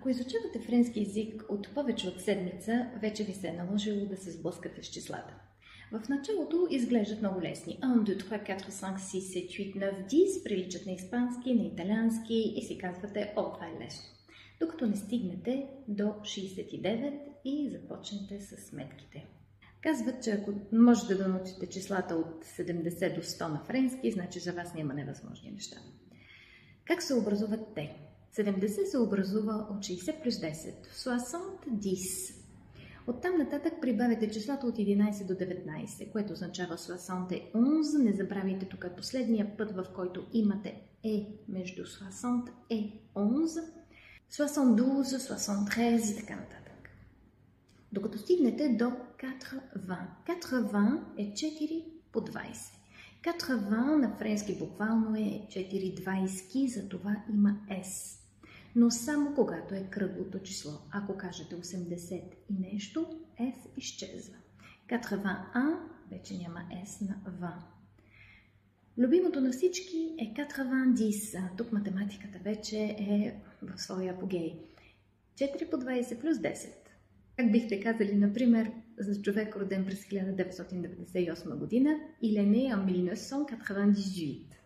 Ако изучавате френски език от повече от седмица, вече ви се е наложило да се сблъскате с числата. В началото изглеждат много лесни. 1, 2, 3, 4, 5, 6, 7, 8, 9, 10 приличат на испански, на италиански и си казвате, о, това е лесно. Докато не стигнете до 69 и започнете с сметките. Казват, че ако можете да научите числата от 70 до 100 на френски, значи за вас няма невъзможни неща. Как се образуват те? 70 се образува от 60 плюс 10, 70. Оттам нататък прибавяте числата от 11 до 19, което означава 71. Не забравяйте, тук е последния път, в който имате между 60 и 11, 72, 73 и така нататък. Докато стигнете до 80. 80 е 4 по 20. 80 на френски буквално е 4 20, затова има S. Но само когато е кръглото число. Ако кажете 80 и нещо, S изчезва. 80 вече няма S на V. Любимото на всички е 90. Тук математиката вече е в своя апогей. 4 по 20 плюс 10. Как бихте казали, например, за човек роден през 1998 година, il est né en 1998.